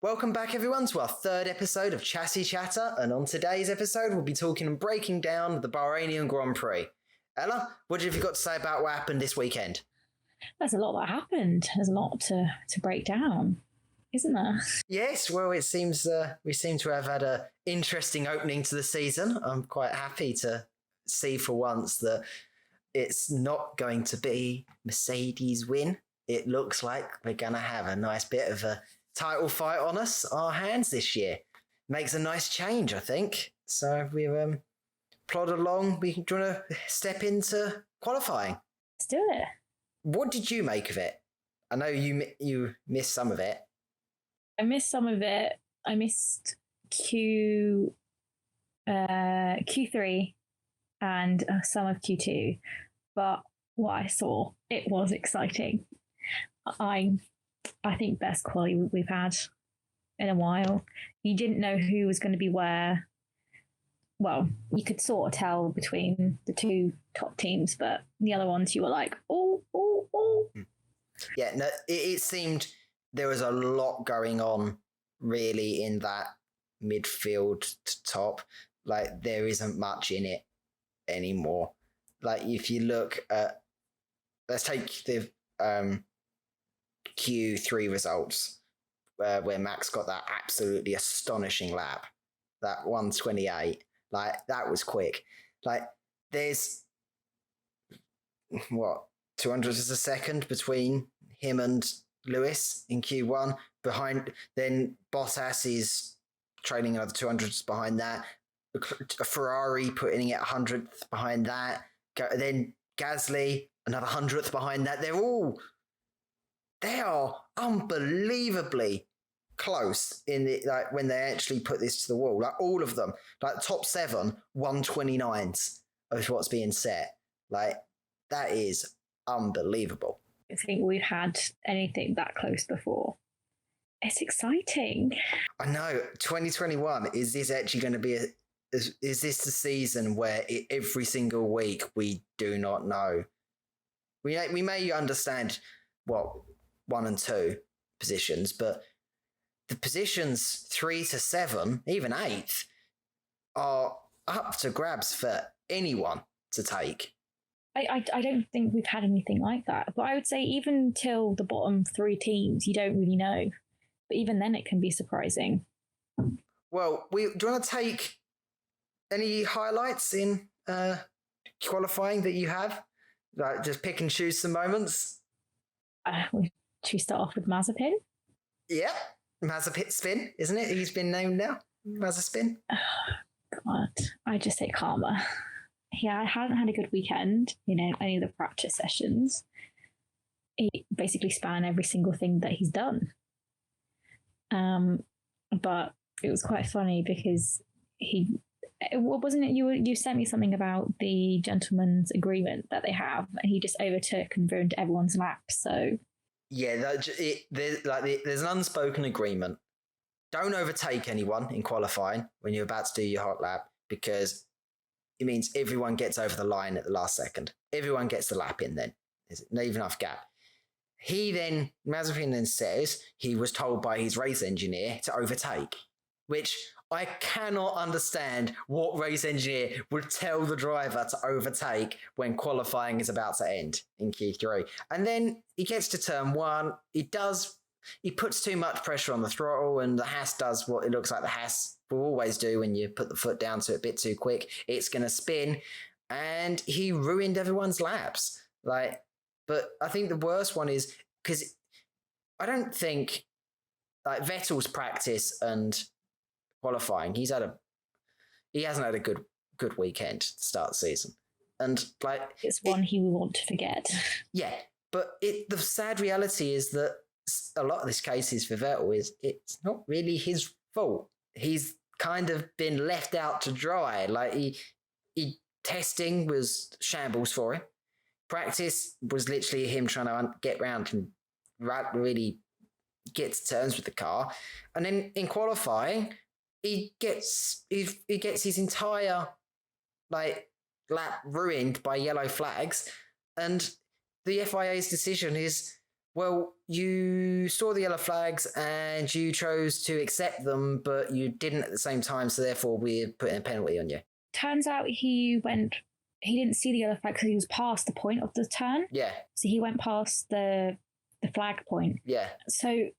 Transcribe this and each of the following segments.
Welcome back, everyone, to our third episode of Chassis Chatter. And on today's episode, we'll be talking and breaking down the Bahrain Grand Prix. Ella, what have you got to say about what happened this weekend? There's a lot that happened. There's a lot to break down, isn't there? Yes, well, it seems we seem to have had an interesting opening to the season. I'm quite happy to see for once that it's not going to be Mercedes win. It looks like we're going to have a nice bit of a title fight on our hands this year. Makes a nice change, I think. So we plod along. Do you want to step into qualifying? Let's do it. What did you make of it? I know you missed some of it. I missed some of it. I missed Q3 and some of Q2. But what I saw, it was exciting. I think best quality we've had in a while. You didn't know who was going to be where. Well, you could sort of tell between the two top teams, but the other ones you were like, oh. Yeah, no, it seemed there was a lot going on really in that midfield top. Like there isn't much in it anymore. Like if you look at, let's take the Q3 results where Max got that absolutely astonishing lap, that 128. Like that was quick. Like there's 200 of a second between him and Lewis in Q1. Behind, then Bottas is trailing another 200s behind that. A Ferrari putting it 100th behind that. Then Gasly another 100th behind that. They are unbelievably close in the, like when they actually put this to the wall. Like all of them, like top 7 129s of what's being set. Like that is unbelievable. I think we've had anything that close before. It's exciting. I know. 2021, is this actually going to be is this the season where every single week we do not know? We may understand what 1 and 2 positions, but the positions 3 to 7, even 8th, are up to grabs for anyone to take. I don't think we've had anything like that. But I would say even till the bottom 3 teams, you don't really know. But even then it can be surprising. Well, do you want to take any highlights in qualifying that you have? Like just pick and choose some moments? Should we start off with Mazepin? Yeah, Mazepin, isn't it? He's been named now. Mazepin. God, I just say karma. Yeah, I hadn't had a good weekend, any of the practice sessions. He basically span every single thing that he's done. But it was quite funny because wasn't it you sent me something about the gentleman's agreement that they have, and he just overtook and ruined everyone's lap. So yeah, there's an unspoken agreement. Don't overtake anyone in qualifying when you're about to do your hot lap, because it means everyone gets over the line at the last second. Everyone gets the lap in then. There's not even enough gap. Mazepin then says he was told by his race engineer to overtake, which I cannot understand what race engineer would tell the driver to overtake when qualifying is about to end in Q3. And then he gets to turn 1. He puts too much pressure on the throttle, and the Haas does what it looks like the Haas will always do when you put the foot down to it a bit too quick. It's going to spin, and he ruined everyone's laps. But I think the worst one is because I don't think Vettel's practice and qualifying, he hasn't had a good weekend to start the season, and it's one he will want to forget. Yeah, but the sad reality is that a lot of this cases for Vettel is it's not really his fault. He's kind of been left out to dry. He testing was shambles for him. Practice was literally him trying to get round and really get to terms with the car, and then in qualifying, he gets his entire lap ruined by yellow flags, and the FIA's decision is, Well, you saw the yellow flags and you chose to accept them, but you didn't at the same time, so therefore we're putting a penalty on you. Turns out he didn't see the yellow flag because he was past the point of the turn. Yeah. So he went past the flag point. Yeah. So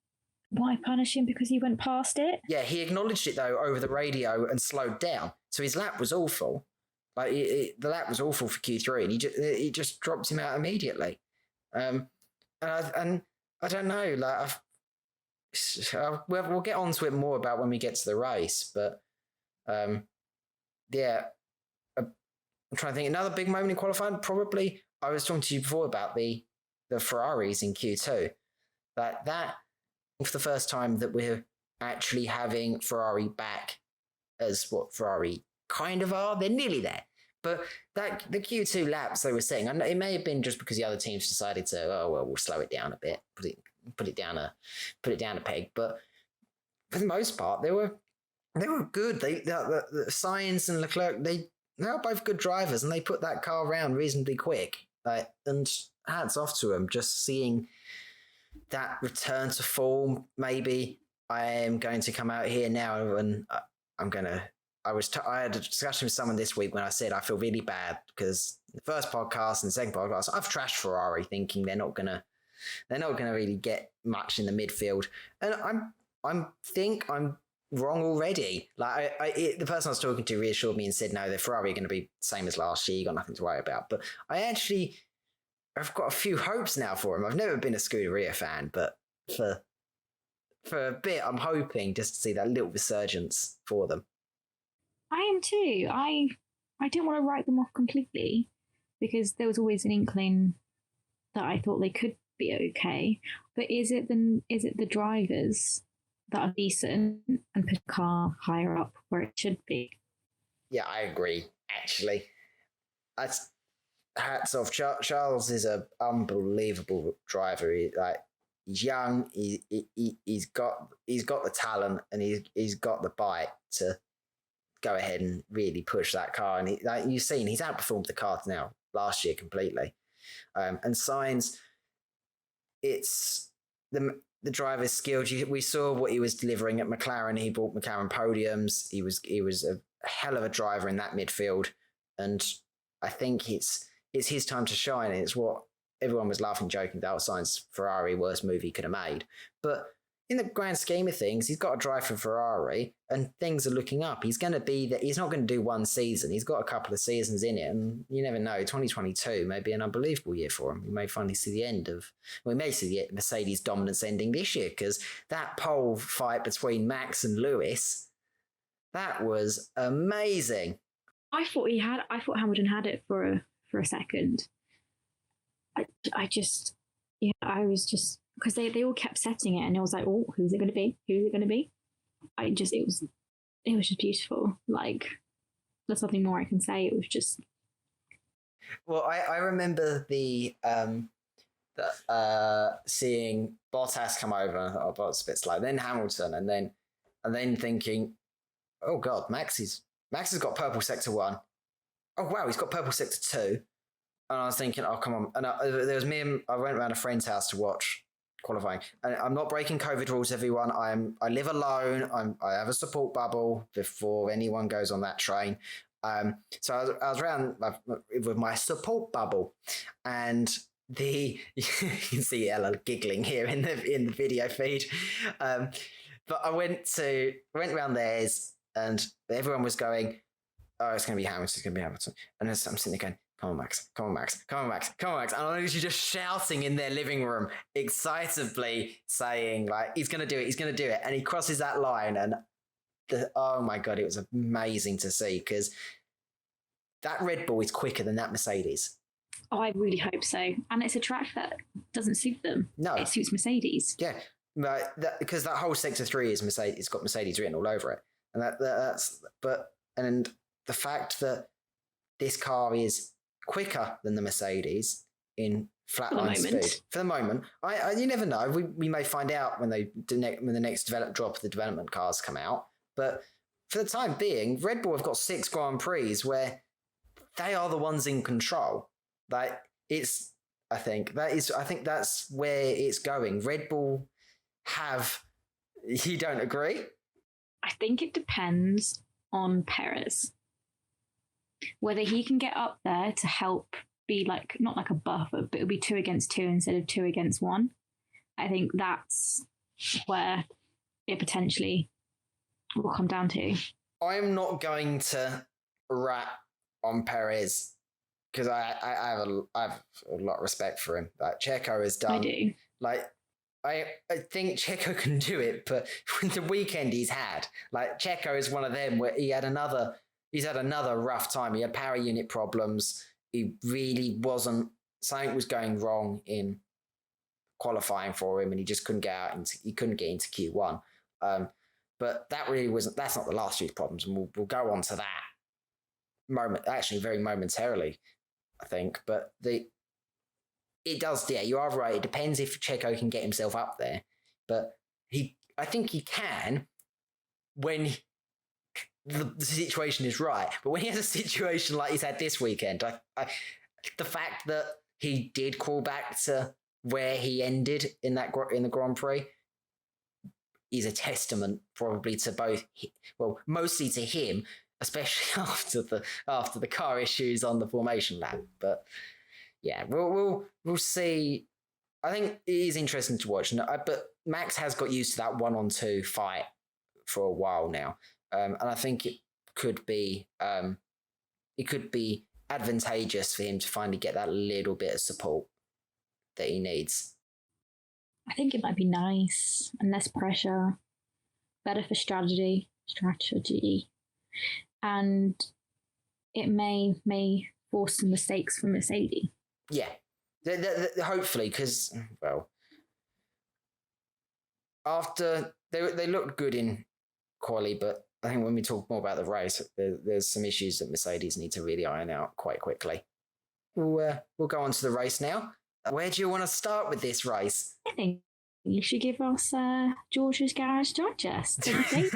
why punish him because he went past it? Yeah, he acknowledged it though over the radio and slowed down. So his lap was awful. Like the lap was awful for Q3, and he just dropped him out immediately. And I don't know. Like we'll get onto it more about when we get to the race, but yeah. I'm trying to think. Another big moment in qualifying, probably. I was talking to you before about the Ferraris in Q2. That for the first time that we're actually having Ferrari back as what Ferrari kind of are. They're nearly there. But the Q2 laps they were saying, and it may have been just because the other teams decided to, we'll slow it down a bit, put it down a peg. But for the most part, they were good. The Sainz and Leclerc, they were both good drivers, and they put that car around reasonably quick. And hats off to them. Just seeing that return to form. Maybe I am going to come out here now, and I'm gonna. I had a discussion with someone this week when I said I feel really bad because the first podcast and the second podcast I've trashed Ferrari, thinking they're not gonna really get much in the midfield, and I'm wrong already. Like the person I was talking to reassured me and said no, the Ferrari are going to be the same as last year. You got nothing to worry about. But I've got a few hopes now for him. I've never been a Scuderia fan, but for a bit, I'm hoping just to see that little resurgence for them. I am too. I don't want to write them off completely because there was always an inkling that I thought they could be okay. But is it the drivers that are decent and put the car higher up where it should be? Yeah, I agree. Actually, hats off. Charles is an unbelievable driver. He's young. He's got the talent, and he's got the bite to go ahead and really push that car. And you've seen he's outperformed the car now last year completely. And Sainz, it's the driver's skilled. We saw what he was delivering at McLaren. He brought McLaren podiums. He was a hell of a driver in that midfield, and I think it's his time to shine. And it's what everyone was laughing, joking about. Sainz Ferrari, worst movie he could have made, but in the grand scheme of things, he's got a drive for Ferrari and things are looking up. He's going to be that. He's not going to do one season. He's got a couple of seasons in it, and you never know. 2022 may be an unbelievable year for him. We may finally see the end of. We may see the Mercedes dominance ending this year, because that pole fight between Max and Lewis, that was amazing. I thought Hamilton had it for a second. I was just. Because they all kept setting it, and I was like, "Oh, who's it going to be? Who's it going to be?" It was just beautiful. Like, there's nothing more I can say. It was just. Well, I remember seeing Bottas come over, and I thought, oh, Bottas a bit slow. Then Hamilton, and then thinking, oh God, Max has got purple sector 1. Oh wow, he's got purple sector 2. And I was thinking, oh come on. And there was me and I went around a friend's house to watch qualifying, and I'm not breaking COVID rules, everyone. I live alone. I have a support bubble before anyone goes on that train. So I was around with my support bubble, and you can see Ella giggling here in the video feed. But I went around theirs, and everyone was going, "Oh, it's going to be Hamilton. It's going to be Hamilton." And I'm sitting there going, come on, Max. Come on, Max. Come on, Max. Come on, Max. And I'm literally just shouting in their living room, excitably saying, like, he's going to do it. He's going to do it. And he crosses that line. And oh my God, it was amazing to see, because that Red Bull is quicker than that Mercedes. Oh, I really hope so. And it's a track that doesn't suit them. No. It suits Mercedes. Yeah. Because that whole Sector 3 is Mercedes. It's got Mercedes written all over it. And the fact that this car is quicker than the Mercedes in flatline speed for the moment. You never know. We may find out when the next drop of the development cars come out. But for the time being, Red Bull have got 6 Grand Prix where they are the ones in control. Like, it's I think that's where it's going. Red Bull have. You don't agree? I think it depends on Perez. Whether he can get up there to help be like, not like a buffer, but it'll be 2 against 2 instead of 2 against 1. I think that's where it potentially will come down to. I'm not going to rat on Perez because I have a lot of respect for him. Like Checo has done. I do. Like I think Checo can do it, but with the weekend he's had, like Checo is one of them where he's had another rough time. He had power unit problems. He really wasn't. Something was going wrong in qualifying for him, and he just couldn't get out. He couldn't get into Q1. But that really wasn't. That's not the last year's problems, and we'll go on to that moment. Actually, very momentarily, I think. But it does. Yeah, you are right. It depends if Checo can get himself up there, but I think he can when the situation is right. But when he has a situation like he's had this weekend, the fact that he did crawl back to where he ended in the Grand Prix is a testament probably to both, well, mostly to him, especially after the car issues on the formation lap. But yeah, we'll see. I think it is interesting to watch. But Max has got used to that 1-on-2 fight for a while now, and I think it could be advantageous for him to finally get that little bit of support that he needs. I think it might be nice and less pressure, better for strategy, and it may force some mistakes from Mercedes. Yeah, hopefully, because after they looked good in quali, but I think when we talk more about the race, there's some issues that Mercedes need to really iron out quite quickly. We'll go on to the race now. Where do you want to start with this race? I think you should give us George's Garage Digest. Don't you think?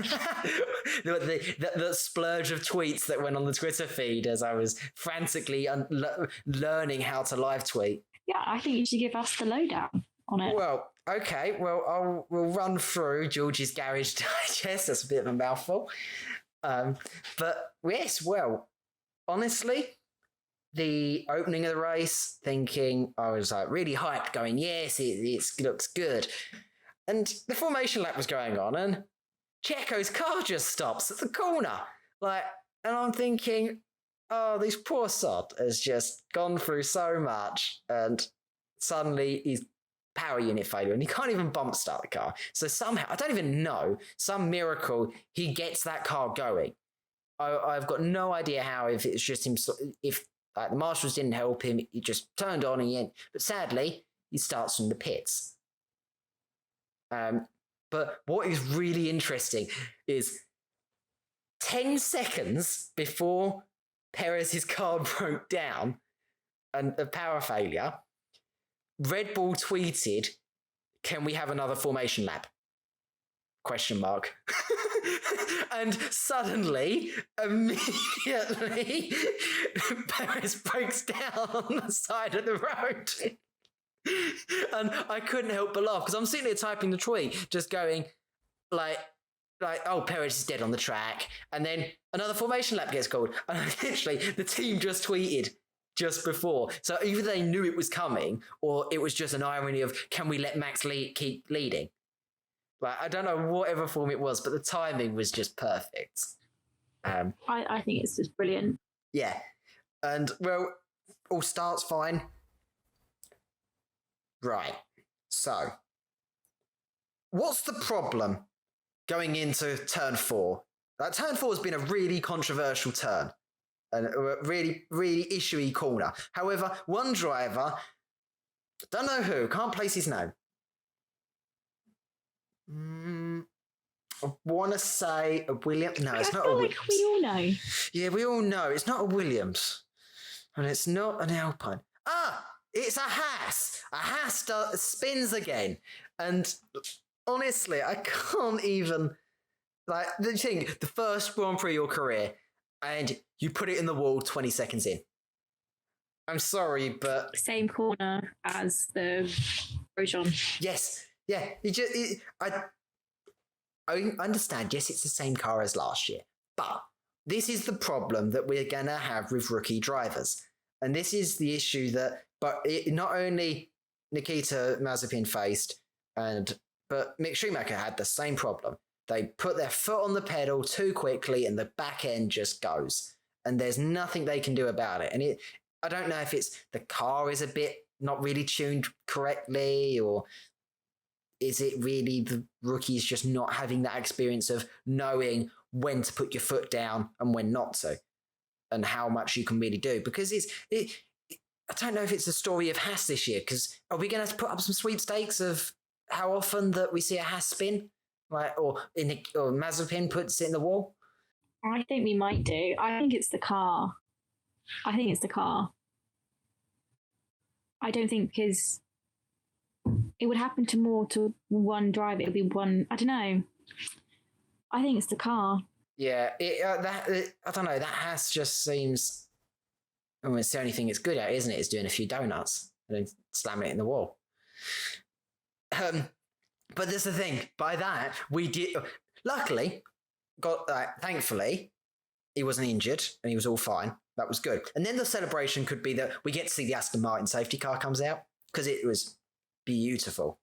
the splurge of tweets that went on the Twitter feed as I was frantically learning how to live tweet. Yeah, I think you should give us the lowdown on it. Well, okay. Well, we'll run through George's Garage Digest. That's a bit of a mouthful. But yes, well, honestly, the opening of the race, I was like really hyped, going, yes, it looks good. And the formation lap was going on, and Checo's car just stops at the corner. And I'm thinking, oh, this poor sod has just gone through so much, and suddenly he's power unit failure, and he can't even bump start the car. So somehow, I don't even know, some miracle, he gets that car going. I've got no idea how, if it's just him, if the marshals didn't help him, he just turned on and he but sadly, he starts from the pits. But what is really interesting is 10 seconds before Perez's car broke down and a power failure, Red Bull tweeted, "Can we have another formation lap?" ? And suddenly, immediately, Perez breaks down on the side of the road. And I couldn't help but laugh because I'm sitting there typing the tweet, just going like, oh, Perez is dead on the track. And then another formation lap gets called. And literally, the team just tweeted just before. So either they knew it was coming or it was just an irony of, can we let Max keep leading? I don't know whatever form it was, but the timing was just perfect. I think it's just brilliant. Yeah. And, well, all starts fine. Right. So, what's the problem going into turn 4? Turn 4 has been a really controversial turn and a really, really issue-y corner. However, one driver, don't know who, can't place his name. I want to say a Williams. No, it's not a Williams. Like we all know. Yeah, we all know. It's not a Williams. And it's not an Alpine. It's a Haas. A Haas spins again. And honestly, I can't even... the thing, the first Grand Prix of your career, and you put it in the wall 20 seconds in. I'm sorry, but Same corner as the Grosjean. yes, yeah. I understand. Yes, it's the same car as last year, but this is the problem that we're gonna have with rookie drivers, and this is the issue that. But not only Nikita Mazepin faced, but Mick Schumacher had the same problem. They put their foot on the pedal too quickly, and the back end just goes, and there's nothing they can do about it. And I don't know if it's the car is a bit not really tuned correctly, or is it really the rookies just not having that experience of knowing when to put your foot down and when not to, and how much you can really do? Because I don't know if it's the story of Haas this year, because are we going to have to put up some sweepstakes of how often that we see a Haas spin, like, or Mazepin puts it in the wall? I think we might do. I think it's the car. I don't think because it would happen to one driver. It would be one. I don't know. I think it's the car. Yeah, I don't know. That Haas just seems. I mean, it's the only thing it's good at, isn't it? Is doing a few donuts and then slamming it in the wall. But that's the thing. By that, we did. Luckily, thankfully, he wasn't injured and he was all fine. That was good. And then the celebration could be that we get to see the Aston Martin safety car comes out, because it was beautiful.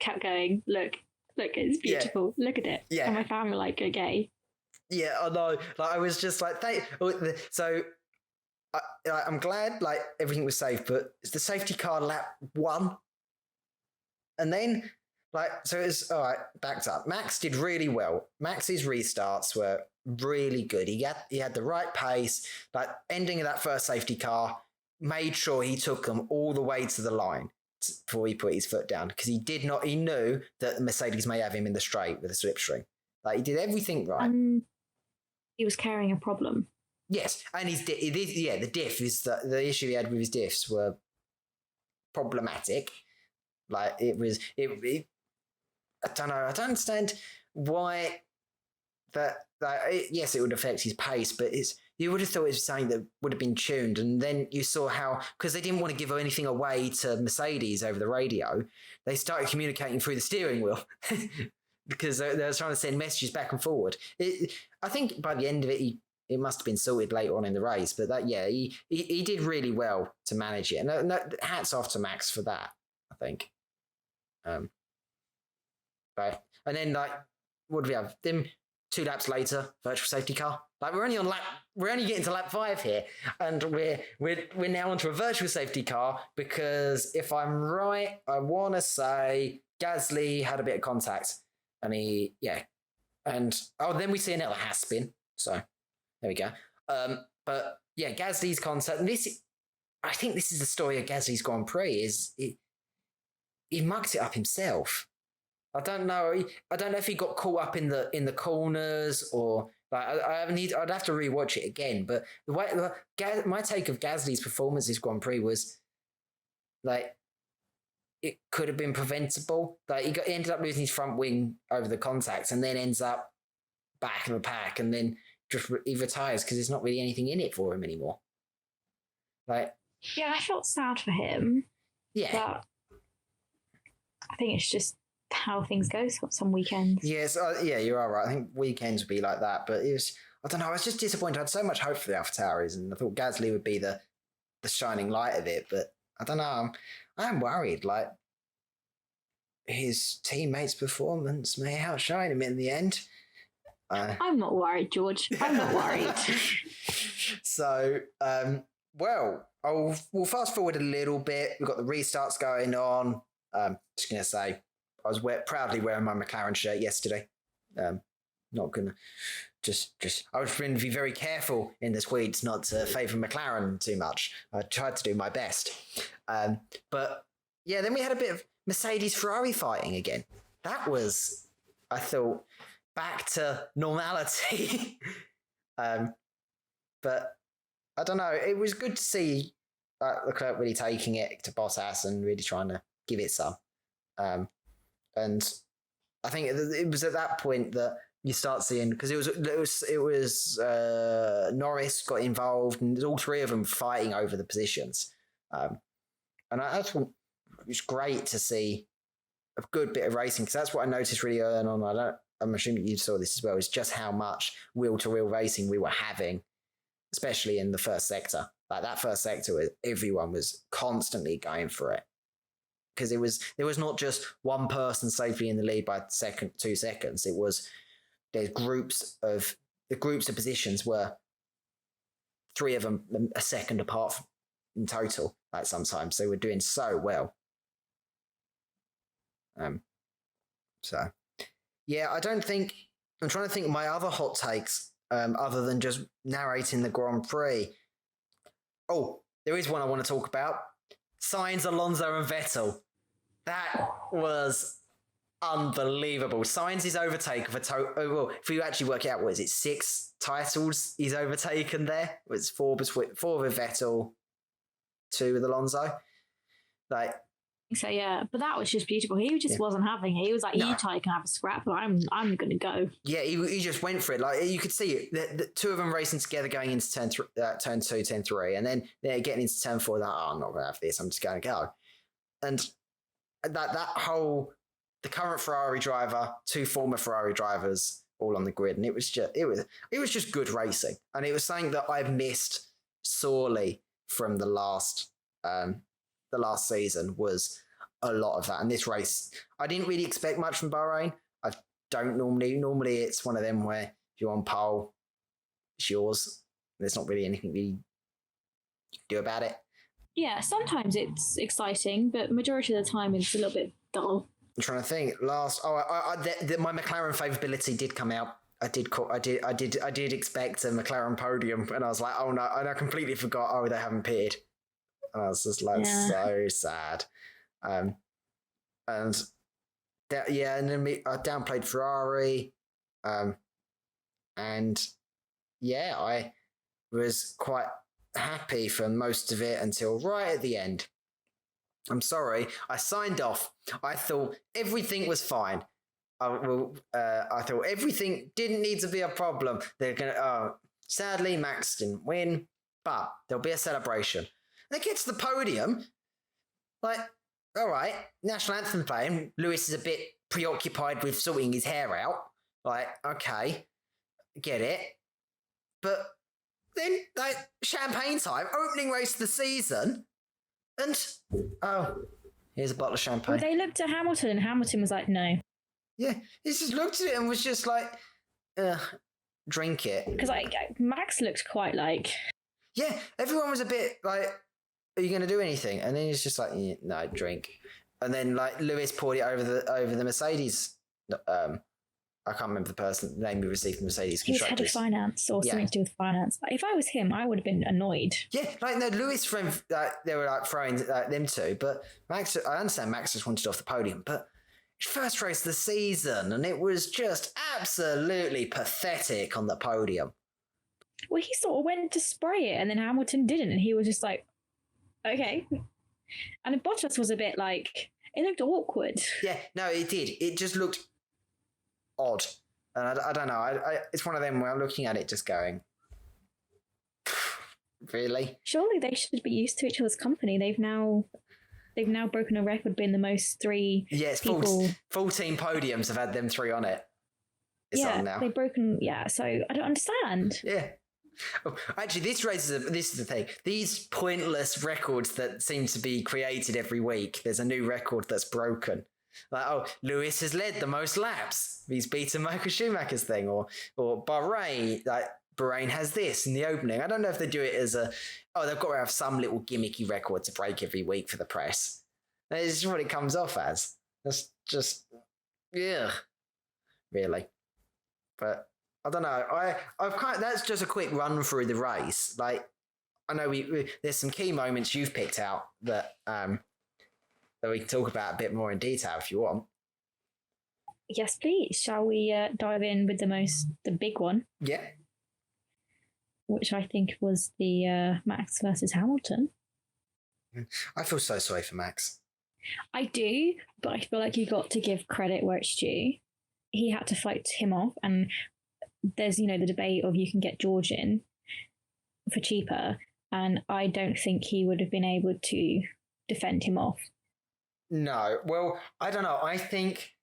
Kept going. Look, it's beautiful. Yeah. Look at it. Yeah. And my family were like, okay. Yeah, I know. Like, I was just like, so I'm glad like everything was safe, but it's the safety car lap 1. And then so it was all right, backed up. Max did really well. Max's restarts were really good. He had the right pace. Like, ending of that first safety car, made sure he took them all the way to the line before he put his foot down, because he knew that Mercedes may have him in the straight with a slipstream. Like, he did everything right. He was carrying a problem. Yes, and the diff is the issue he had with his diffs were problematic. Like, I don't know. I don't understand why that. Yes, it would affect his pace, but you would have thought it was something that would have been tuned. And then you saw how, because they didn't want to give anything away to Mercedes over the radio, they started communicating through the steering wheel because they were trying to send messages back and forward. I think by the end of it, it must have been sorted later on in the race, but he did really well to manage it. And hats off to Max for that, I think. Right. And then, like, what do we have? Then 2 laps later, virtual safety car. Like, we're only getting to lap 5 here, and we're now onto a virtual safety car, because if I'm right, I want to say Gasly had a bit of contact, and then we see another Haas spin. So there we go. But yeah, Gasly's contact, and I think this is the story of Gasly's Grand Prix. He mucks it up himself. I don't know if he got caught up in the corners, or like I'd have to rewatch it again. But the way my take of Gasly's performance this Grand Prix was like, it could have been preventable. Like, he ended up losing his front wing over the contacts, and then ends up back in the pack, and then he retires because there's not really anything in it for him anymore. Like, yeah, I felt sad for him. Yeah, but I think it's just how things go some weekends. Yes, yeah, you are right. I think weekends would be like that, but I don't know, I was just disappointed. I had so much hope for the AlphaTauris, and I thought Gasly would be the shining light of it, but I don't know. I'm worried. Like, his teammates' performance may outshine him in the end. I'm not worried, George. I'm not worried. So, we'll fast forward a little bit. We've got the restarts going on. Just going to say, I was proudly wearing my McLaren shirt yesterday. Not going to I was trying to be very careful in the tweets not to favour McLaren too much. I tried to do my best. But yeah, then we had a bit of Mercedes-Ferrari fighting again. That was, I thought, back to normality. But I don't know. It was good to see Leclerc really taking it to Bottas and really trying to give it some. And I think it was at that point that you start seeing, because it was Norris got involved, and all three of them fighting over the positions, and that's what it was great to see a good bit of racing, because that's what I noticed really early on. I'm assuming you saw this as well. Is just how much wheel-to-wheel racing we were having, especially in the first sector. Like that first sector, everyone was constantly going for it, because there was not just one person safely in the lead by 2 seconds. It was there's groups of positions were 3 of them a second apart in total. Like sometimes they were doing so well. So yeah, I'm trying to think of my other hot takes, other than just narrating the Grand Prix. Oh, there is one I want to talk about. Sainz, Alonso and Vettel. That was unbelievable. Sainz's overtake of a total. Oh, well, if you actually work it out, what is it? 6 titles he's overtaken there. It was 4 with Vettel, 2 with Alonso. Like, so yeah, but that was just beautiful. He just wasn't having it. He was like, "You try can have a scrap, but I'm going to go." Yeah, he just went for it. Like you could see it. The 2 of them racing together going into turn 2, turn 3, and then they're getting into turn 4. Like, I'm not going to have this. I'm just going to go. And that whole the current Ferrari driver, 2 former Ferrari drivers, all on the grid, and it was just good racing, and it was something that I've missed sorely from the last season. Was a lot of that, and this race I didn't really expect much from Bahrain. I don't normally it's one of them where if you're on pole, it's yours. There's not really anything you can do about it. Yeah, sometimes it's exciting, but majority of the time it's a little bit dull. I'm trying to think. My McLaren favorability did come out. I did expect a McLaren podium, and I was like, oh no, and I completely forgot. Oh, they haven't pitted. And I was just like, so sad. And then I downplayed Ferrari. And yeah, I was quite happy for most of it until right at the end. I'm sorry, I signed off. I thought everything was fine. I thought everything didn't need to be a problem. They're gonna. Sadly, Max didn't win, but there'll be a celebration. They get to the podium, like, all right, national anthem playing. Lewis is a bit preoccupied with sorting his hair out. Like, okay, get it. But then, like, champagne time, opening race of the season, and, here's a bottle of champagne. Well, they looked at Hamilton, and Hamilton was like, no. Yeah, he just looked at it and was just like, drink it. Because Max looked quite like... Yeah, everyone was a bit like, are you going to do anything? And then he's just like, yeah, no, drink. And then like Lewis poured it over the Mercedes. I can't remember the name we received from Mercedes constructors. He's head of finance or something to do with finance. If I was him, I would have been annoyed. Yeah, like no, Lewis they were like throwing them two, but Max. I understand Max just wanted off the podium, but first race of the season, and it was just absolutely pathetic on the podium. Well, he sort of went to spray it, and then Hamilton didn't, and he was just like, okay. And Bottas was a bit like, it looked awkward. Yeah, no, it did. It just looked odd. And I don't know. It's one of them where I'm looking at it just going, really? Surely they should be used to each other's company. They've now broken a record being the most 3 people. 14 podiums have had them 3 on it. It's on now. They've broken, so I don't understand. Yeah. Oh, actually, this is the thing. These pointless records that seem to be created every week, there's a new record that's broken. Like, Lewis has led the most laps. He's beaten Michael Schumacher's thing. Or Bahrain, like, Bahrain has this in the opening. I don't know if they do it as they've got to have some little gimmicky record to break every week for the press. It's just what it comes off as. That's just, really. But I don't know. That's just a quick run through the race. Like, I know there's some key moments you've picked out that we can talk about a bit more in detail if you want. Yes, please. Shall we dive in with the big one? Yeah. Which I think was the Max versus Hamilton. I feel so sorry for Max. I do, but I feel like you got to give credit where it's due. he had to fight him off. And there's, the debate of you can get George in for cheaper. And I don't think he would have been able to defend him off. No. Well, I don't know. I think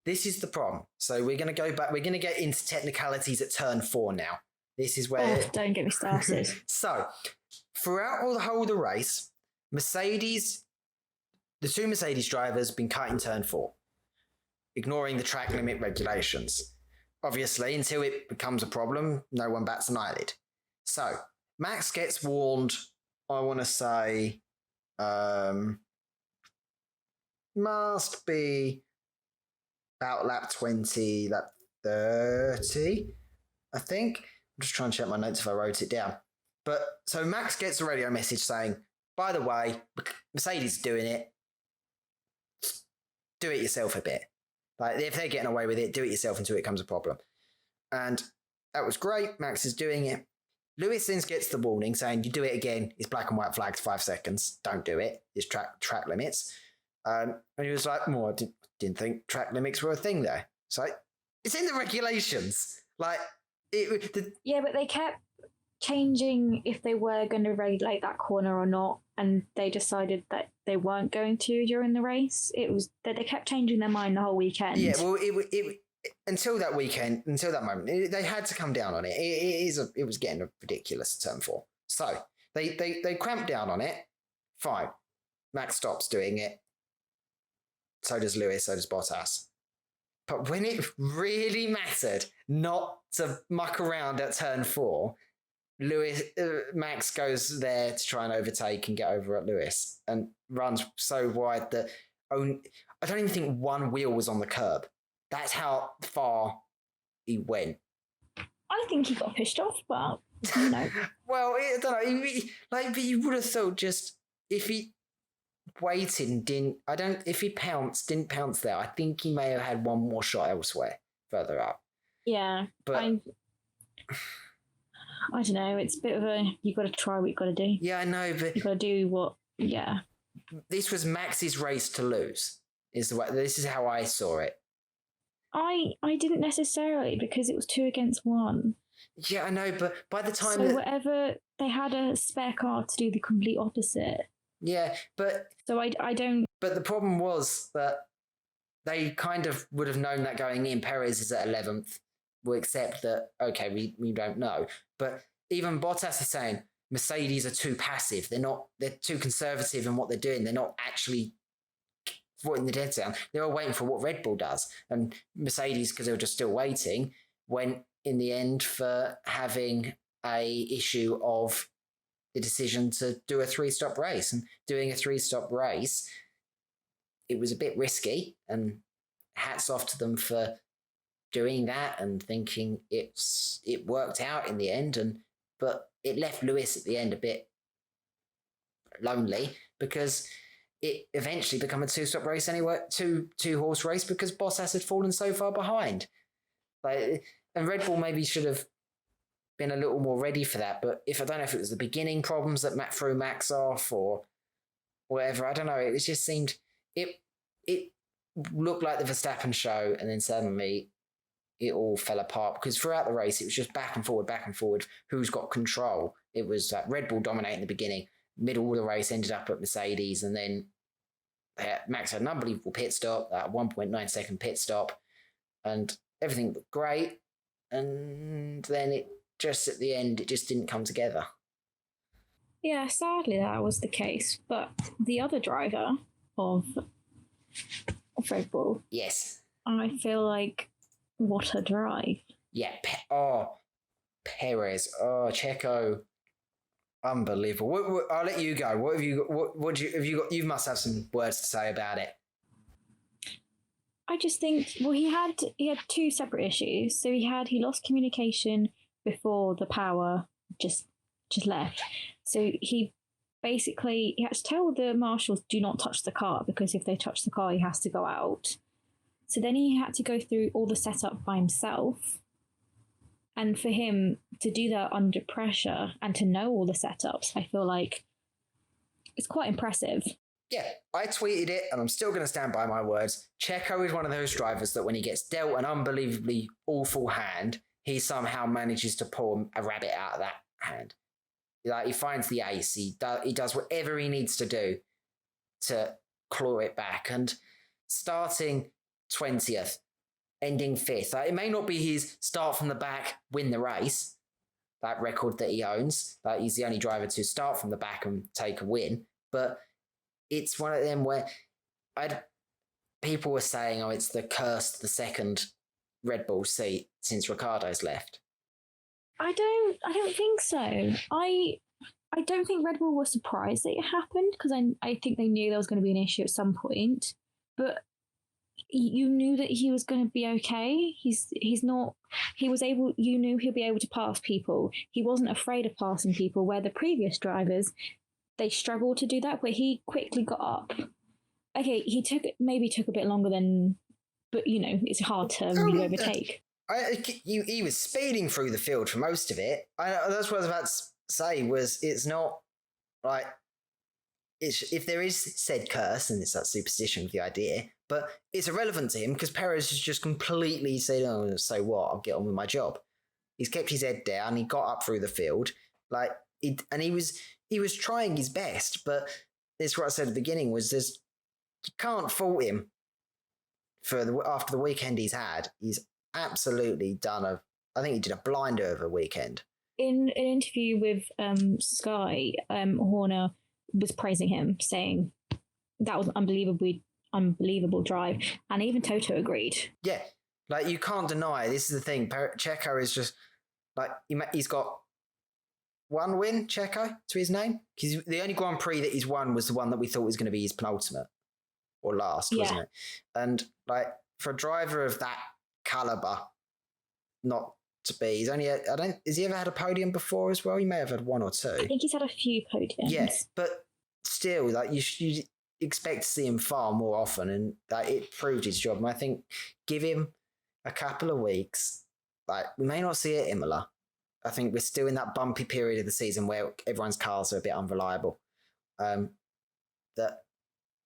this is the problem. So we're going to go back. We're going to get into technicalities at turn 4 now. This is where... Oh, don't get me started. So, throughout the whole of the race, the two Mercedes drivers been cut in turn 4, ignoring the track limit regulations. Obviously, until it becomes a problem, no one bats an eyelid. So, Max gets warned, I want to say, must be about lap 20, lap 30, I think. I'm just trying to check my notes if I wrote it down. But so Max gets a radio message saying, by the way, Mercedes is doing it. Do it yourself a bit. Like, if they're getting away with it, do it yourself until it becomes a problem. And that was great. Max is doing it. Lewis then gets the warning saying, you do it again, it's black and white flags, 5 seconds. Don't do it. It's track limits. And he was like, well, I didn't think track limits were a thing there. So it's in the regulations. Like, yeah, but they kept changing if they were going to regulate that corner or not, and they decided that they weren't going to during the race. It was that they kept changing their mind the whole weekend. Yeah, well, it until that weekend, until that moment, they had to come down on it. It was getting ridiculous at turn 4. So they cramped down on it. Fine, Max stops doing it. So does Lewis. So does Bottas. But when it really mattered not to muck around at turn 4, Max goes there to try and overtake and get over at Lewis and runs so wide that I don't even think one wheel was on the curb. That's how far he went. I think he got pushed off, but Well, I don't know. But you would have thought just if he waited and if he didn't pounce there, I think he may have had one more shot elsewhere further up. Yeah, but I don't know. It's a bit of you got to try what you got to do. Yeah, I know, but you got to do what. Yeah, this was Max's race to lose. This is how I saw it. I didn't necessarily, because it was 2 against 1. Yeah, I know, but by the time whatever, they had a spare car to do the complete opposite. Yeah, but so I don't. But the problem was that they kind of would have known that going in. Perez is at 11th. We'll accept that. Okay, we don't know. But even Bottas is saying Mercedes are too passive. They're too conservative in what they're doing. They're not actually putting the dead down. They were waiting for what Red Bull does. And Mercedes, because they were just still waiting, went in the end for having a issue of the decision to do a 3-stop race. And doing a 3-stop race, it was a bit risky, and hats off to them for doing that and thinking it worked out in the end. But it left Lewis at the end a bit lonely, because it eventually became a 2-stop race anyway, two-horse race, because Bottas had fallen so far behind. And Red Bull maybe should have been a little more ready for that. But I don't know if it was the beginning problems that threw Max off or whatever. I don't know. It just seemed it looked like the Verstappen show, and then suddenly it all fell apart, because throughout the race it was just back and forward. Who's got control? It was Red Bull dominating the beginning. Middle of the race ended up at Mercedes, and then Max had an unbelievable pit stop, that 1.9 second pit stop, and everything looked great. And then it just at the end, it just didn't come together. Yeah, sadly that was the case. But the other driver of Red Bull, yes, I feel like, what a drive. Yeah, Perez, Checo, unbelievable. I'll let you go. What have you got? What have you got? You must have some words to say about it. I just think, well, he had 2 separate issues. So he lost communication before the power just left. So he had to tell the marshals, do not touch the car, because if they touch the car, he has to go out. So then he had to go through all the setup by himself. And for him to do that under pressure and to know all the setups, I feel like it's quite impressive. Yeah, I tweeted it, and I'm still going to stand by my words. Checo is one of those drivers that when he gets dealt an unbelievably awful hand, he somehow manages to pull a rabbit out of that hand. Like, he finds the ace. He does whatever he needs to do to claw it back. And starting 20th, ending 5th. Like, it may not be his start from the back, win the race, that record that he owns. Like, he's the only driver to start from the back and take a win. But it's one of them where people were saying, oh, it's the the second Red Bull seat since Ricciardo's left. I don't think so. I don't think Red Bull was surprised that it happened, because I think they knew there was going to be an issue at some point. But you knew that he was going to be okay. You knew he'll be able to pass people. He wasn't afraid of passing people, where the previous drivers, they struggled to do that, where he quickly got up. Okay, he took a bit longer than, but it's hard to really overtake. He was speeding through the field for most of it. That's what I was about to say, was it's not like, if there is said curse, and it's that superstition with the idea, but it's irrelevant to him because Perez has just completely said, oh, so what, I'll get on with my job. He's kept his head down, he got up through the field, and he was trying his best, but it's what I said at the beginning, was you can't fault him after the weekend he's had. He's absolutely done I think he did a blinder of a weekend. In an interview with Sky, Horner was praising him, saying that was an unbelievable drive, and even Toto agreed. Yeah, like, you can't deny, this is the thing, Checo is just like, he's got one win, Checo, to his name, because the only Grand Prix that he's won was the one that we thought was going to be his penultimate or last, wasn't it? And like, for a driver of that caliber, not to be, has he ever had a podium before as well? He may have had one or two. I think he's had a few podiums. Yeah, but still, like, you expect to see him far more often, and like, it proved his job. And I think, give him a couple of weeks. Like, we may not see it at Imola. I think we're still in that bumpy period of the season where everyone's cars are a bit unreliable. That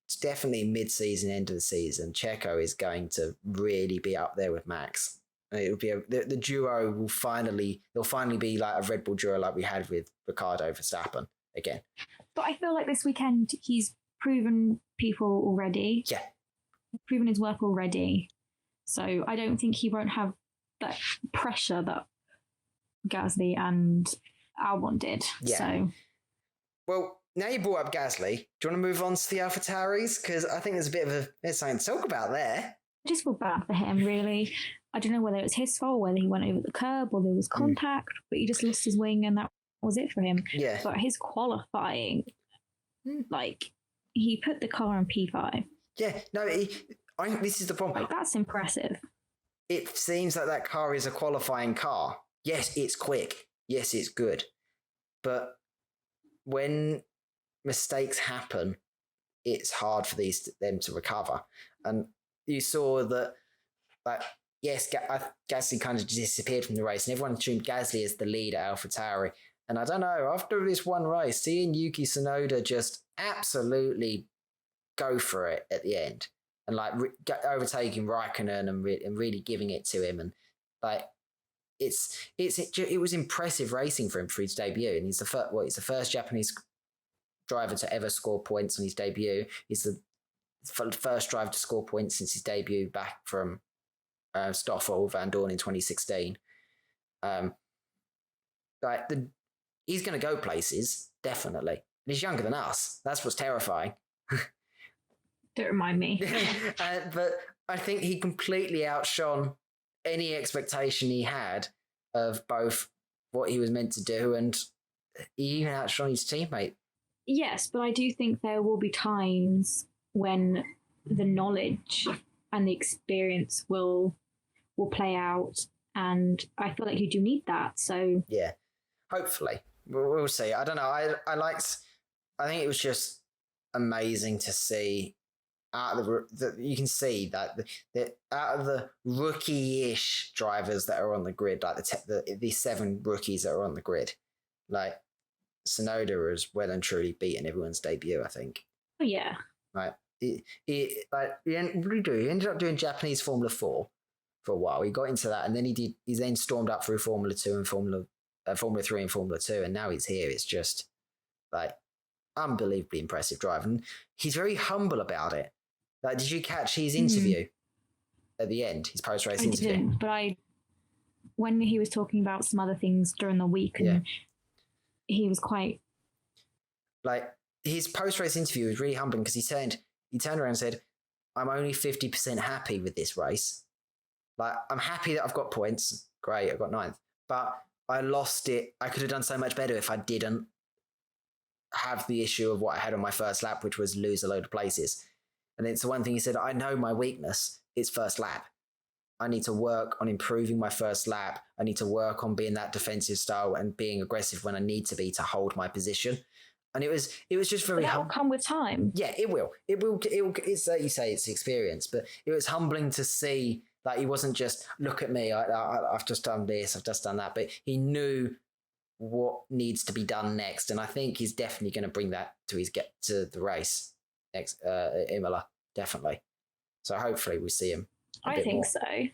it's definitely mid-season, end of the season, Checo is going to really be up there with Max. It'll be the duo will finally be like a Red Bull duo like we had with Ricciardo Verstappen again. But I feel like this weekend he's proven people already. Yeah, proven his work already. So I don't think he won't have that pressure that Gasly and Albon did. Yeah. So, well, now you brought up Gasly, do you want to move on to the AlphaTauris? Because I think there's something to talk about there. I just feel bad for him, really. I don't know whether it was his fault, whether he went over the curb or there was contact, but he just lost his wing and that was it for him. Yeah. But his qualifying, like, he put the car on P5. Yeah, no, I think this is the problem. Like, that's impressive. It seems like that car is a qualifying car. Yes, it's quick. Yes, it's good. But when mistakes happen, it's hard for them to recover. And you saw that, like, yes, Gasly kind of disappeared from the race, and everyone tuned Gasly as the lead at AlphaTauri. And I don't know, after this one race, seeing Yuki Tsunoda just absolutely go for it at the end, and like overtaking Raikkonen and really giving it to him, and like it was impressive racing for him for his debut. And he's the first Japanese driver to ever score points on his debut. He's the first driver to score points since his debut back from Stoffel Van Dorn in 2016. He's going to go places, definitely. And he's younger than us. That's what's terrifying. Don't remind me. But I think he completely outshone any expectation he had of both what he was meant to do, and he even outshone his teammate. Yes, but I do think there will be times when the knowledge and the experience will play out, and I feel like you do need that. So yeah, hopefully we'll see. I don't know. I think it was just amazing to see. You can see that out of the rookie-ish drivers that are on the grid, like the 7 rookies that are on the grid, like Tsunoda has well and truly beaten everyone's debut, I think. Oh yeah, Right? What did he do? He ended up doing Japanese Formula 4 for a while. He got into that, and then he then stormed up through Formula 2 and Formula 3 and Formula 2, and now he's here. It's just like unbelievably impressive drive, and he's very humble about it. Like, did you catch his interview at the end? His post-race interview? Didn't, but when he was talking about some other things during the week, and he was quite like, his post-race interview was really humbling because he turned around and said, "I'm only 50% happy with this race. Like, I'm happy that I've got points. Great, I got ninth, but I lost it. I could have done so much better if I didn't have the issue of what I had on my first lap, which was lose a load of places." And it's the one thing he said, "I know my weakness is first lap. I need to work on improving my first lap. I need to work on being that defensive style and being aggressive when I need to be to hold my position." And it was just very. That will come with time. Yeah, it will. It will. It's like you say, it's experience, but it was humbling to see that he wasn't just, "Look at me. I've just done this. I've just done that." But he knew what needs to be done next, and I think he's definitely going to bring that to the race next at Imola, definitely. So hopefully we see him. I think so.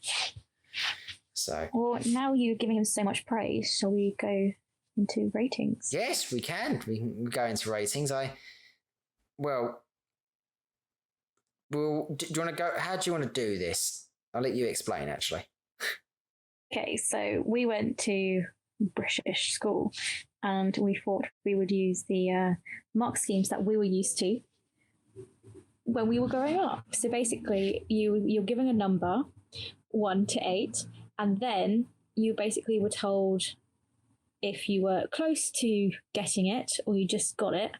So. Well, now you're giving him so much praise, shall we go into ratings? Yes, we can. We can go into ratings. Do you want to go? How do you want to do this? I'll let you explain, actually. Okay, so we went to British school, and we thought we would use the mark schemes that we were used to when we were growing up. So basically, you're given a number, 1 to 8, and then you basically were told if you were close to getting it, or you just got it,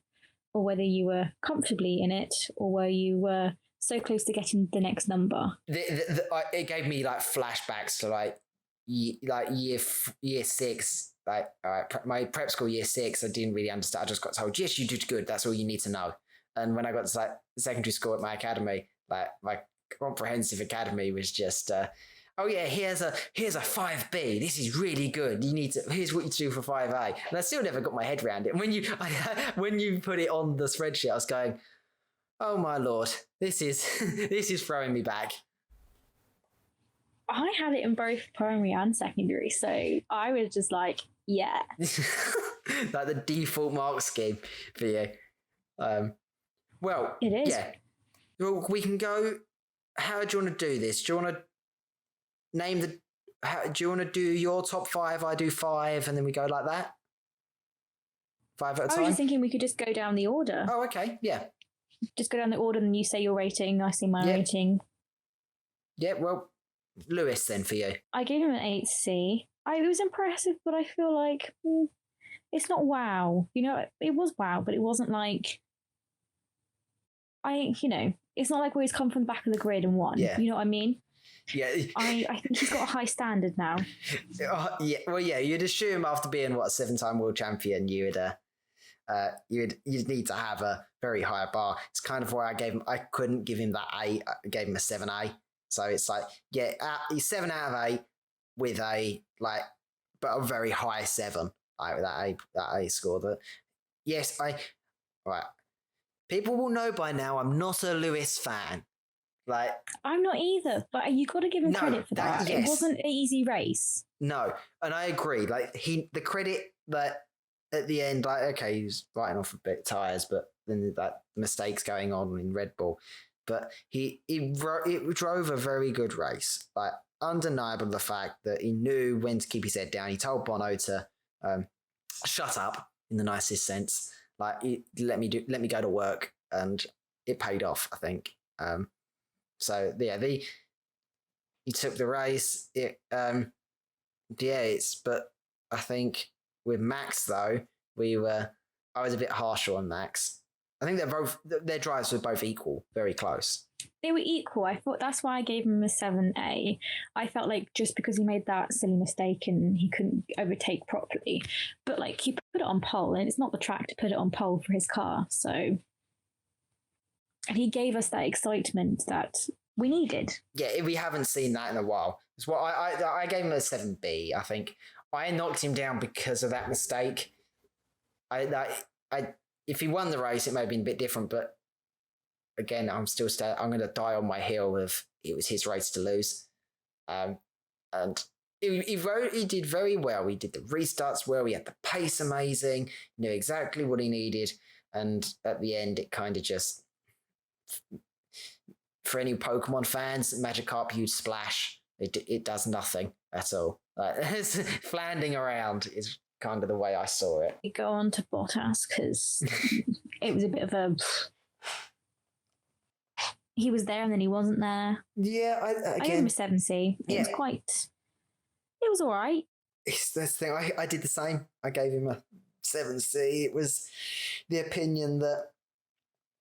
or whether you were comfortably in it, or where you were so close to getting the next number. It gave me like flashbacks to year 6. Like, my prep school year 6, I didn't really understand. I just got told, "Yes, you did good. That's all you need to know." And when I got to like secondary school at my academy, like my comprehensive academy was just, "Oh yeah, here's a 5B. This is really good. Here's what you do for 5A." And I still never got my head around it. And when you put it on the spreadsheet, I was going, "Oh my Lord, this is throwing me back." I had it in both primary and secondary, so I was just like, yeah. Like the default mark scheme for you. Well, it is. Yeah. Well, we can go. How do you want to do this? Do you want to name do you want to do your top 5? I do 5, and then we go like that? 5 at a time? I was just thinking we could just go down the order. Oh, okay. Yeah. Just go down the order, and you say your rating, I say my rating. Yeah, well, Lewis then for you. I gave him an 8C. It was impressive, but I feel like it's not wow. You know, it was wow, but it wasn't like... it's not like where he's come from the back of the grid and won. Yeah. You know what I mean? Yeah. I think he's got a high standard now. Yeah. Well, yeah, you'd assume after being, a 7-time world champion, you'd need to have a very high bar. It's kind of why I couldn't give him that 8. I gave him a 7A. So it's like, yeah, he's 7 out of 8 with but a very high 7, like that A score. That, yes, right. People will know by now I'm not a Lewis fan. Like, I'm not either, but you got to give him credit for that. Yes. It wasn't an easy race. No, and I agree. Like, the credit that at the end, like, okay, he was writing off a bit tyres, but then that mistakes going on in Red Bull. But he drove a very good race. Like, undeniable the fact that he knew when to keep his head down. He told Bono to shut up in the nicest sense. Like, let me go to work, and it paid off, I think. So yeah, he took the race. But I think with Max though, I was a bit harsher on Max. I think their drives were both equal, very close. They were equal. I thought that's why I gave him a 7A. I felt like just because he made that silly mistake and he couldn't overtake properly, but like he put it on pole, and it's not the track to put it on pole for his car. So, and he gave us that excitement that we needed. Yeah, we haven't seen that in a while. It's what I gave him a 7B. I think I knocked him down because of that mistake. If he won the race, it may have been a bit different, but again, I'm going to die on my hill of it was his race to lose. And he did very well. He did the restarts well. He had the pace amazing. Knew exactly what he needed. And at the end, it kind of just, for any Pokemon fans, Magikarp huge splash. It does nothing at all. Like, flanding around is kind of the way I saw it. We go on to Bottas because it was a bit of a. He was there and then he wasn't there. Yeah, I gave him a 7C. It was quite. It was all right. That's the thing. I did the same. I gave him a 7C. It was the opinion that,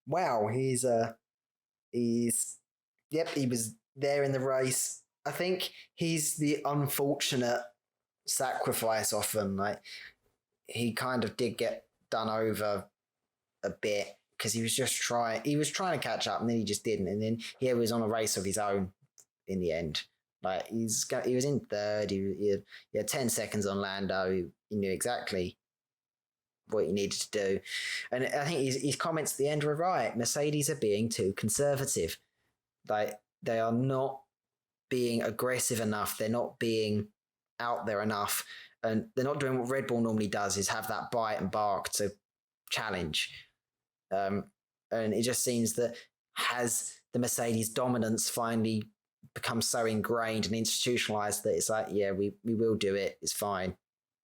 wow, he was there in the race. I think he's the unfortunate sacrifice often. Like, he kind of did get done over a bit because he was trying to catch up and then he just didn't. And then he was on a race of his own in the end. Like, he was in third. He had 10 seconds on Lando. He knew exactly what he needed to do. And I think his comments at the end were right. Mercedes are being too conservative. Like, they are not being aggressive enough. They're not being out there enough. And they're not doing what Red Bull normally does, is have that bite and bark to challenge. And it just seems that has the Mercedes dominance finally become so ingrained and institutionalized that it's like, yeah, we will do it. It's fine.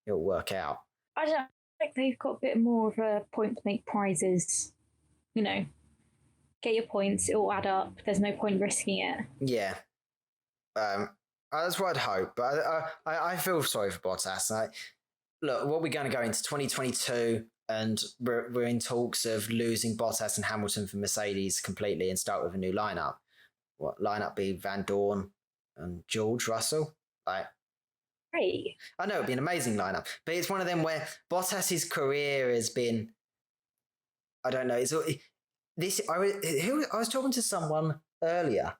It'll work out. I don't think they've got a bit more of a point to make prizes. You know, get your points. It will add up. There's no point risking it. Yeah. That's what I'd hope. But I feel sorry for Bottas. Look, what we're going to go into 2022 and we're in talks of losing Bottas and Hamilton for Mercedes completely and start with a new lineup. What lineup be? Van Dorn and George Russell? Great. I know it'd be an amazing lineup, but it's one of them where Bottas's career has been, I don't know. I was talking to someone earlier,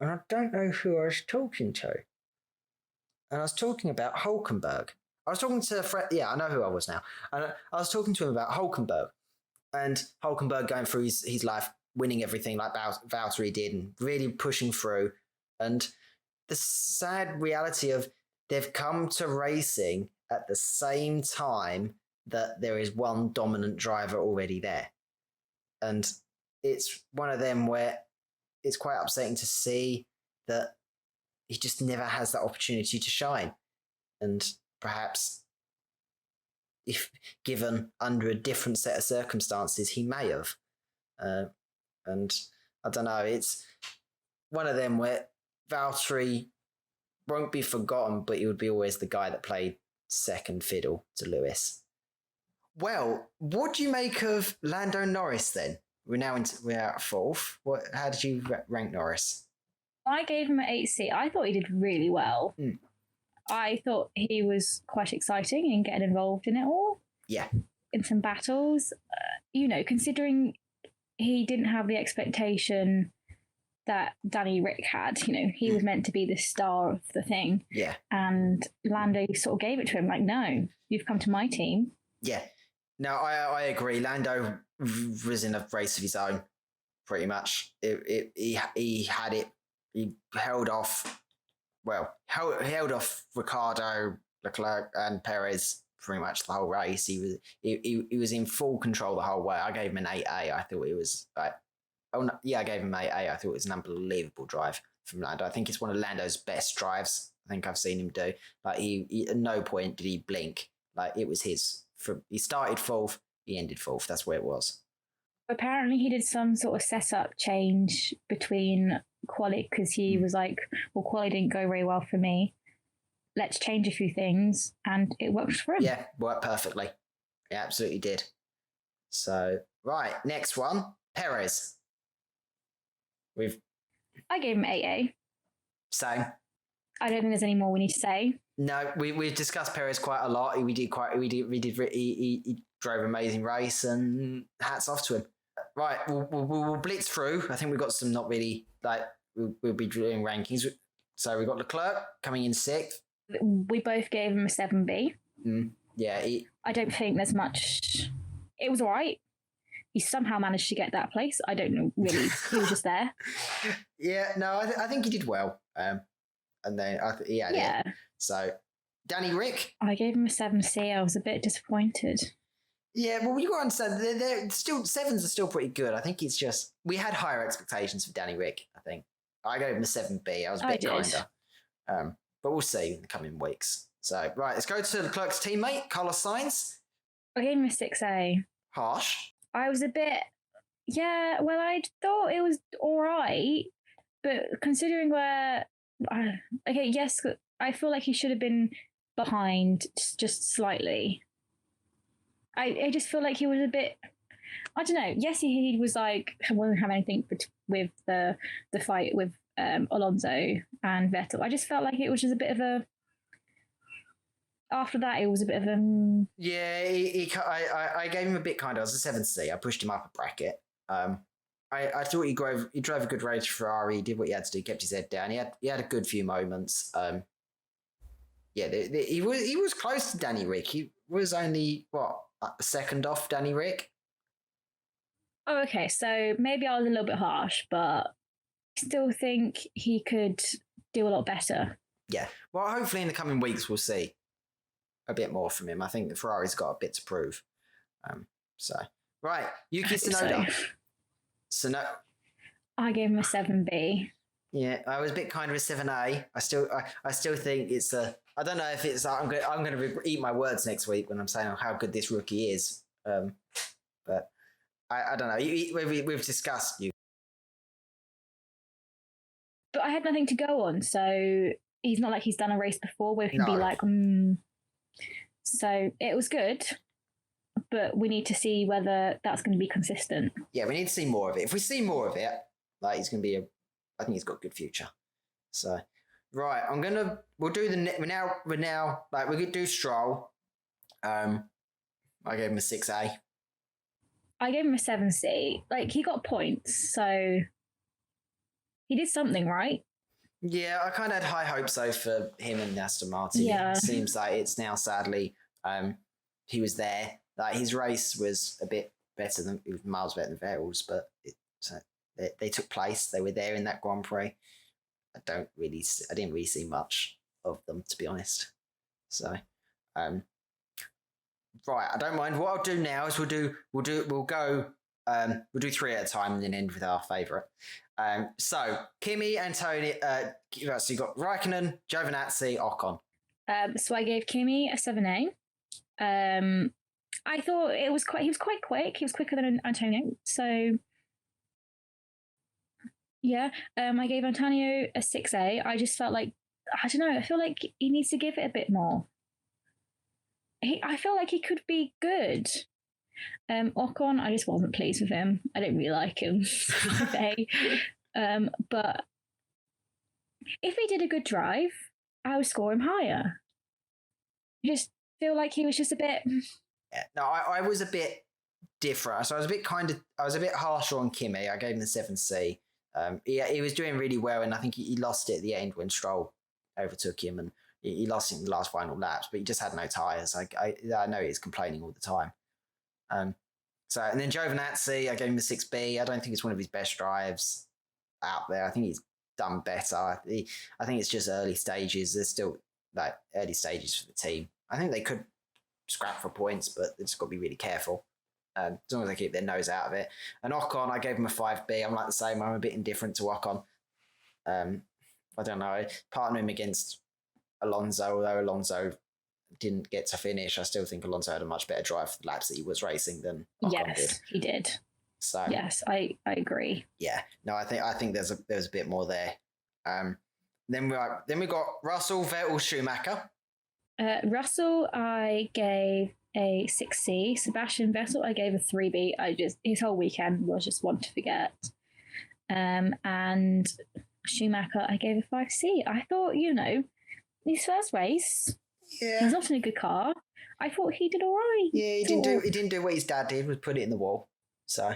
and I don't know who I was talking to. And I was talking about Hulkenberg. I was talking to I know who I was now. And I was talking to him about Hulkenberg and Hulkenberg going through his life, winning everything like Valtteri did and really pushing through. And the sad reality of they've come to racing at the same time that there is one dominant driver already there. And it's one of them where it's quite upsetting to see that he just never has that opportunity to shine. And perhaps if given under a different set of circumstances, he may have. And I don't know, it's one of them where Valtteri won't be forgotten, but he would be always the guy that played second fiddle to Lewis. Well, what do you make of Lando Norris then? We're at fourth. How did you rank Norris? I gave him an 8C. I thought he did really well. I thought he was quite exciting and getting involved in it all. Yeah. In some battles. Considering he didn't have the expectation that Danny Rick had. He was meant to be the star of the thing. Yeah. And Lando sort of gave it to him, like, no, you've come to my team. Yeah. No, I agree. Lando was in a race of his own, pretty much. He had it. He held off Ricciardo, Leclerc, and Perez pretty much the whole race. He was in full control the whole way. I gave him an 8A. I thought it was I gave him an 8A. I thought it was an unbelievable drive from Lando. I think it's one of Lando's best drives I think I've seen him do. Like he at no point did he blink. Like it was his. He started fourth, he ended fourth. That's where it was. Apparently he did some sort of setup change between quali because he was like, well, quali didn't go very well for me. Let's change a few things, and it worked for him. Yeah, worked perfectly. It absolutely did. So, right, next one, Perez. I gave him 8A. Same. I don't think there's any more we need to say. No, we've discussed Perez quite a lot. He drove an amazing race, and hats off to him. Right, we'll blitz through. I think we've got some not really we'll be doing rankings. So we've got Leclerc coming in sixth. We both gave him a 7B. Yeah, I don't think there's much. It was all right. he somehow managed to get that place. I don't know, really. He was just there. Yeah, no, I think he did well. And then he had Yeah. it. So, Danny Rick. I gave him a 7C. I was a bit disappointed. Yeah, well, you got to understand, they're still, sevens are still pretty good. I think it's just, we had higher expectations for Danny Rick, I think. I gave him a 7B. I was a bit kinder. But we'll see in the coming weeks. So, right, let's go to Leclerc's teammate, Carlos Sainz. I gave him a 6A. Harsh. I was a bit, yeah, well, I thought it was all right, but considering where, okay, yes, I feel like he should have been behind just slightly. I just feel like he was a bit, I don't know. Yes, he was like, wasn't having anything with the fight with Alonso and Vettel. I just felt like it was just a bit of a, after that, it was a bit of a... Yeah, I gave him a bit kinder. I was a 7C. I pushed him up a bracket. I thought he drove a good race for Ferrari. He did what he had to do. He kept his head down. He had a good few moments. Yeah, he was close to Danny Rick. He was only a second off Danny Rick. Oh, okay. So maybe I was a little bit harsh, but I still think he could do a lot better. Yeah. Well, hopefully in the coming weeks we'll see a bit more from him. I think the Ferrari's got a bit to prove. Right, Yuki Tsunoda. So. I gave him a 7B. Yeah, I was a bit kind of a 7A. I still think it's a. I don't know if it's. I'm going to eat my words next week when I'm saying how good this rookie is. But I don't know. We've discussed you. But I had nothing to go on, so he's not like he's done a race before where he can be like, So it was good, but we need to see whether that's going to be consistent. Yeah, we need to see more of it. If we see more of it, like he's going to be I think he's got a good future. So, right, we'll do we're now, like, we're going to do Stroll. I gave him a 6A. I gave him a 7C. Like, he got points, so he did something right. Yeah, I kind of had high hopes, though, for him and Aston Martin. Yeah. It seems like it's now, sadly, he was there. Like, his race was a bit better it was miles better than Vettel's, but they took place. They were there in that Grand Prix. I didn't really see much of them, to be honest. So, right, I don't mind. What I'll do now is we'll do three at a time and then end with our favourite. So Kimi, Antonio, so you got Raikkonen, Giovinazzi, Ocon. So I gave Kimi a 7A. I thought he was quite quick. He was quicker than Antonio. So yeah, I gave Antonio a 6A. I just felt like, I don't know, I feel like he needs to give it a bit more. I feel like he could be good. Ocon, I just wasn't pleased with him. I don't really like him. But if he did a good drive, I would score him higher. I just feel like he was just a bit... Yeah, no, I was a bit different. So I was a bit harsher on Kimi. I gave him the 7C. He was doing really well, and I think he lost it at the end when Stroll overtook him, and he lost it in the last final laps, but he just had no tyres. I know he's complaining all the time. And then Giovinazzi, I gave him a 6B. I don't think it's one of his best drives out there. I think he's done better. I think it's just early stages. There's still like early stages for the team. I think they could scrap for points, but they just got to be really careful. As long as they keep their nose out of it. And Ocon, I gave him a 5B. I'm like the same. I'm a bit indifferent to Ocon. I don't know. Partner him against Alonso, although Alonso didn't get to finish. I still think Alonso had a much better drive for the laps that he was racing than Ocon did. Yes, he did. So yes, I agree. Yeah, no, I think there's a bit more there. Then we got Russell, Vettel, Schumacher. Russell, I gave a 6C. Sebastian Vettel, I gave a 3B. His whole weekend was just one to forget. And Schumacher, I gave a 5C. I thought, his first race, he's not in a good car. I thought he did all right. Yeah, he didn't do what his dad did, was put it in the wall. So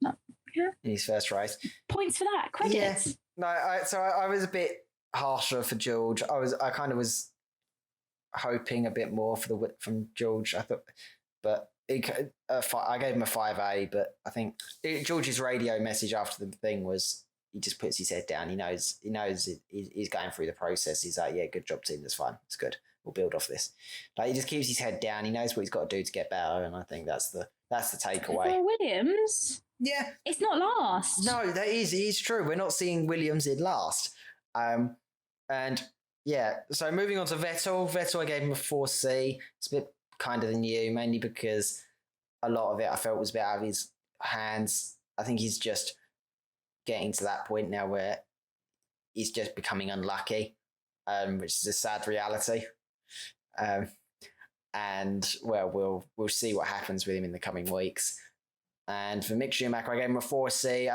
yeah, in his first race, points for that. Credits. Yeah. No, I was a bit harsher for George. I kind of was hoping a bit more from George. I thought, but I gave him a 5A, but I think George's radio message after the thing was he just puts his head down. He knows he's going through the process. He's like, yeah, good job, team. That's fine. It's good. We'll build off this. Like he just keeps his head down. He knows what he's got to do to get better, and I think that's the takeaway. For Williams, yeah, it's not last. No, that is true. We're not seeing Williams in last. And yeah, so moving on to Vettel. Vettel, I gave him a 4C. It's a bit kinder than you, mainly because a lot of it I felt was a bit out of his hands. I think he's just getting to that point now where he's just becoming unlucky, which is a sad reality. And well, we'll see what happens with him in the coming weeks. And for Mick Schumacher, I gave him a 4C.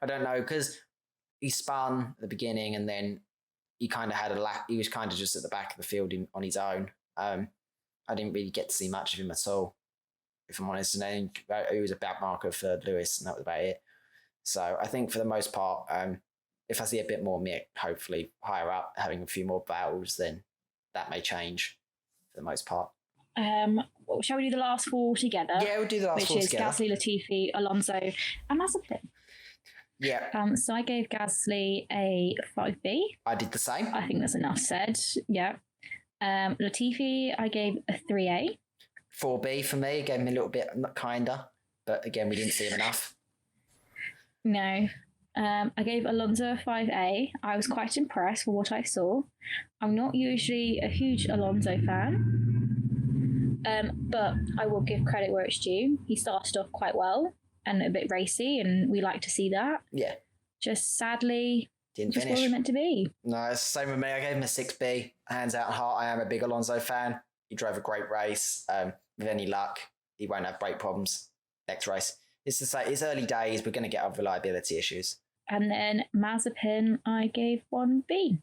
I don't know, because he spun at the beginning and then he kind of had he was kind of just at the back of the field on his own. I didn't really get to see much of him at all, if I'm honest. And then he was a back marker for Lewis, and that was about it. So I think for the most part, if I see a bit more Mick, hopefully higher up, having a few more battles, then that may change for the most part. Shall we do the last four together? Yeah, we'll do the last four together. Which is Gasly, Latifi, Alonso, and Mazepin. Yeah. So I gave Gasly a 5B. I did the same. I think that's enough said. Yeah. Latifi, I gave a 3A. 4B for me. Gave him a little bit kinder, but again, we didn't see him enough. No. I gave Alonso a 5A. I was quite impressed with what I saw. I'm not usually a huge Alonso fan, but I will give credit where it's due. He started off quite well and a bit racy, and we like to see that. Yeah. Just sadly, didn't just finish. wasn't meant to be. No, it's the same with me. I gave him a 6B. Hands out and heart, I am a big Alonso fan. He drove a great race. With any luck, he won't have brake problems next race. It's the same. It's early days. We're going to get our reliability issues. And then Mazepin, I gave 1B.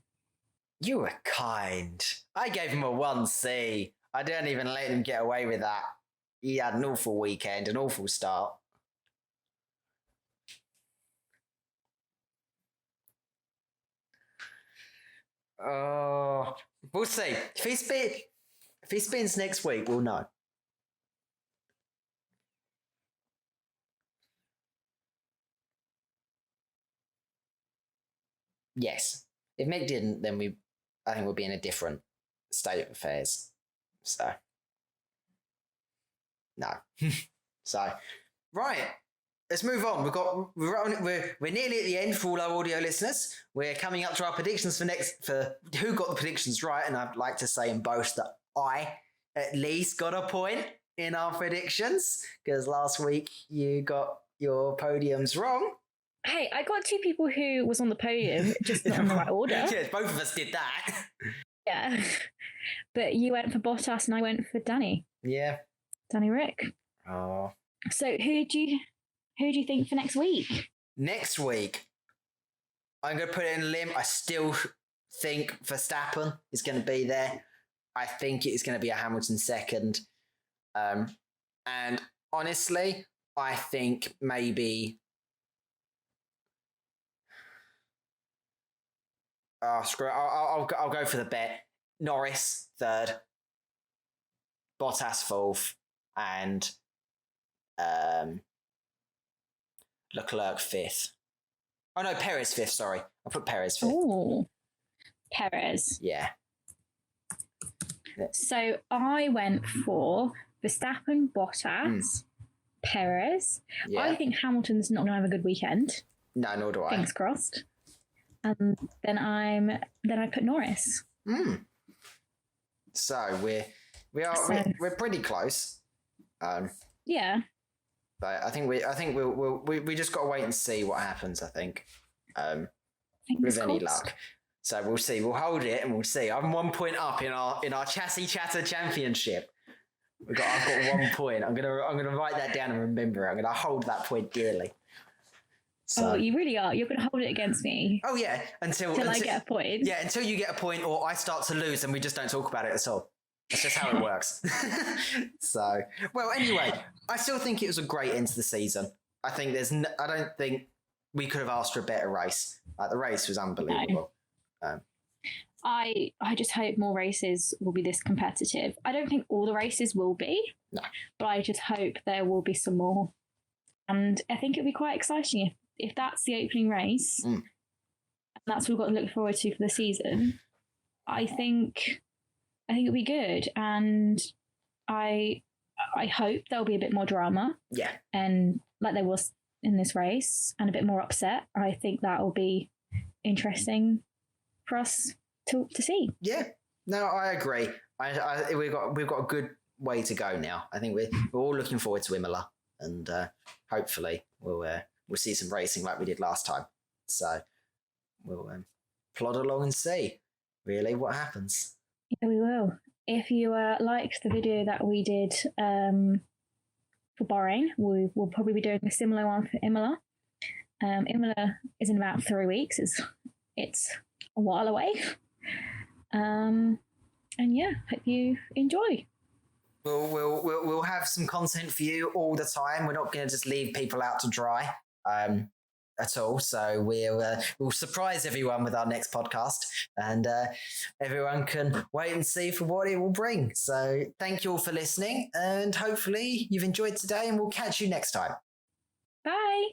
You were kind. I gave him a 1C. I didn't even let him get away with that. He had an awful weekend, an awful start. Oh, we'll see. If he spins next week, we'll know. Yes. If Mick didn't, then I think we'll be in a different state of affairs. So, no. So, right. Let's move on. We're nearly at the end for all our audio listeners. We're coming up to our predictions for who got the predictions right, and I'd like to say and boast that I at least got a point in our predictions, because last week you got your podiums wrong. Hey, I got two people who was on the podium, just not in the right order. Yeah, both of us did that. Yeah. But you went for Bottas and I went for Danny. Yeah. Danny Rick. Oh. So who do you think for next week? Next week, I'm going to put it in a limb. I still think Verstappen is going to be there. I think it is going to be a Hamilton second. And honestly, I think maybe... Oh, screw it. I'll go for the bet. Norris, third. Bottas, fourth. And Leclerc, fifth. Oh, no, Perez, fifth, sorry. I put Perez, fifth. Oh, Perez. Yeah. So I went for Verstappen, Bottas, Perez. Yeah. I think Hamilton's not going to have a good weekend. No, nor do I. Fingers crossed. And then I put Norris. So we're pretty close. Yeah. But I think we just got to wait and see what happens. I think with any luck. So we'll see. We'll hold it and we'll see. I'm 1 point up in our Chassis Chatter Championship. I've got 1 point. I'm gonna write that down and remember it. I'm gonna hold that point dearly. So, you really are. You're going to hold it against me. Oh yeah, until I get a point. Yeah, until you get a point or I start to lose and we just don't talk about it at all. That's just how it works. So, well, anyway, I still think it was a great end to the season. I think I don't think we could have asked for a better race. The race was unbelievable. No. I just hope more races will be this competitive. I don't think all the races will be, No. but I just hope there will be some more. And I think it'll be quite exciting if that's the opening race, and that's what we've got to look forward to for the season. I think it'll be good, and I hope there'll be a bit more drama. Yeah, and like there was in this race, and a bit more upset. I think that will be interesting for us to see. Yeah, no, I agree. We've got a good way to go now. I think we're all looking forward to Imola, and hopefully we'll see some racing like we did last time. So we'll plod along and see really what happens. Yeah, we will. If you liked the video that we did for Bahrain, we will probably be doing a similar one for Imola. Imola is in about 3 weeks. It's a while away. And yeah, hope you enjoy. We'll have some content for you all the time. We're not going to just leave people out to dry at all. So we'll surprise everyone with our next podcast, and everyone can wait and see for what it will bring. So thank you all for listening, and hopefully you've enjoyed today, and we'll catch you next time. Bye.